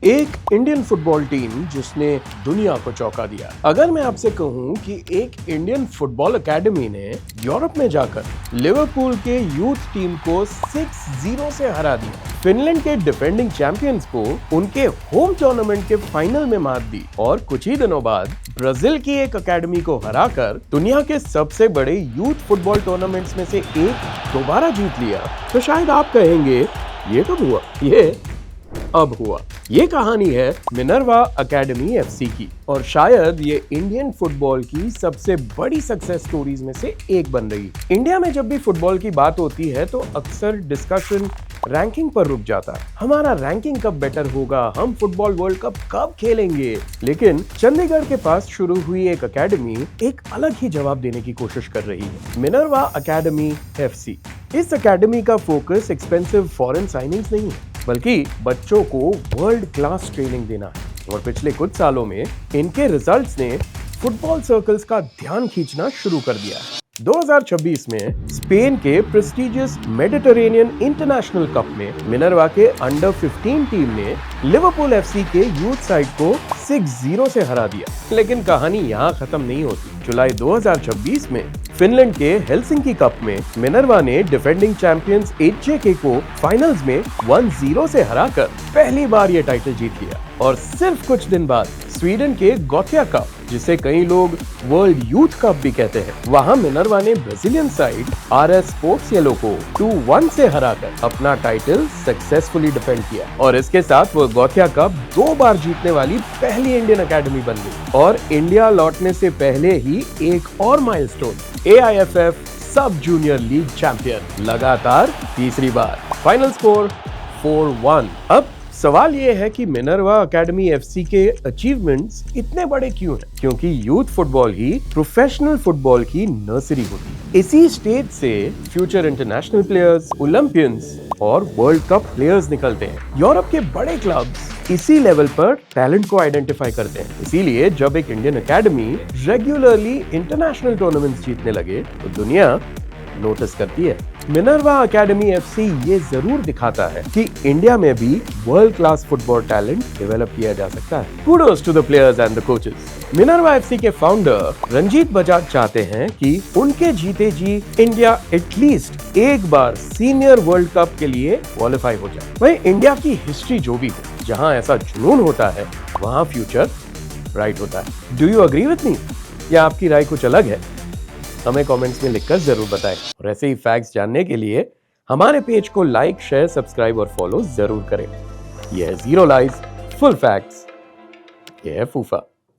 एक Indian football team जिसने दुनिया को चौंका दिया। अगर मैं आपसे कहूं कि एक इंडियन फुटबॉल एकेडमी ने यूरोप में जाकर लिवरपूल के यूथ टीम को 6-0 से हरा दिया, फिनलैंड के डिफेंडिंग चैंपियंस को उनके होम टूर्नामेंट के फाइनल में मात दी और कुछ ही दिनों बाद ब्राजील की एक एकेडमी को हराकर दुनिया के सबसे बड़े यूथ फुटबॉल टूर्नामेंट्स में से एक दोबारा जीत लिया, तो शायद आप कहेंगे ये कब हुआ? ये अब हुआ। ये कहानी है मिनर्वा एकेडमी एफसी की और शायद ये इंडियन फुटबॉल की सबसे बड़ी सक्सेस स्टोरीज में से एक बन रही। इंडिया में जब भी फुटबॉल की बात होती है तो अक्सर डिस्कशन रैंकिंग पर रुक जाता है। हमारा रैंकिंग कब बेटर होगा, हम फुटबॉल वर्ल्ड कप कब खेलेंगे। लेकिन चंडीगढ़ के पास शुरू हुई एक एकेडमी एक अलग ही जवाब देने की कोशिश कर रही है, मिनर्वा एकेडमी एफसी। इस एकेडमी का फोकस एक्सपेंसिव फॉरेन साइनिंग्स नहीं है, बल्कि बच्चों को वर्ल्ड क्लास ट्रेनिंग देना है। और पिछले कुछ सालों में इनके रिजल्ट्स ने फुटबॉल सर्कल्स का ध्यान खींचना शुरू कर दिया है। 2026 में स्पेन के प्रेस्टिजियस मेडिटरेनियन इंटरनेशनल कप में मिनर्वा के अंडर 15 टीम ने लिवरपूल एफसी के यूथ साइड को 6-0 से हरा दिया। लेकिन कहानी यहाँ खत्म नहीं होती। जुलाई 2026 में फिनलैंड के हेलसिंकी कप में मिनर्वा ने डिफेंडिंग चैंपियंस एचजेके को फाइनल्स में 1-0 से हराकर पहली बार ये टाइटल जीत लिया। और सिर्फ कुछ दिन बाद स्वीडन के गोथिया कप, जिसे कई लोग वर्ल्ड यूथ कप भी कहते हैं, वहां मिनर्वा ने Brazilian side RS sports yellow को 2-1 से हराकर अपना टाइटल सक्सेसफुली डिफेंड किया। और इसके साथ वो गोथिया कप 2 बार जीतने वाली पहली इंडियन एकेडमी बन गई। और इंडिया लौटने से पहले ही एक और माइलस्टोन, AIFF सब जूनियर लीग चैंपियन लगातार तीसरी बार। Final score 4-1। अब सवाल ये है कि मिनर्वा एकेडमी एफसी के अचीवमेंट्स इतने बड़े क्यों हैं? क्योंकि यूथ फुटबॉल ही प्रोफेशनल फुटबॉल की नर्सरी होती है। इसी स्टेज से फ्यूचर इंटरनेशनल प्लेयर्स, ओलंपियंस और वर्ल्ड कप प्लेयर्स निकलते हैं। यूरोप के बड़े क्लब्स इसी लेवल पर टैलेंट को आइडेंटिफाई करते हैं। इसीलिए जब एक Indian academy regularly international tournaments जीतने लगे तो दुनिया नोटिस करती है। मिनर्वा एकेडमी एफसी ये जरूर दिखाता है कि इंडिया में भी world class football talent develop किया जा सकता है। Kudos to the players and the coaches. Minerva FC के फाउंडर रंजीत बजाज चाहते हैं कि उनके जीते जी इंडिया एटलीस्ट एक बार सीनियर वर्ल्ड कप के लिए क्वालिफाई हो जाए। वही इंडिया की हिस्ट्री जो भी हो, जहां ऐसा जुनून होता है वहां फ्यूचर ब्राइट होता है। Do you agree with me या आपकी राय कुछ अलग है? हमें कमेंट्स में लिखकर जरूर बताएं। और ऐसे ही फैक्ट्स जानने के लिए हमारे पेज को लाइक, शेयर, सब्सक्राइब और फॉलो जरूर करें। यह है जीरो लाइज फुल फैक्ट्स। यह है फूफा।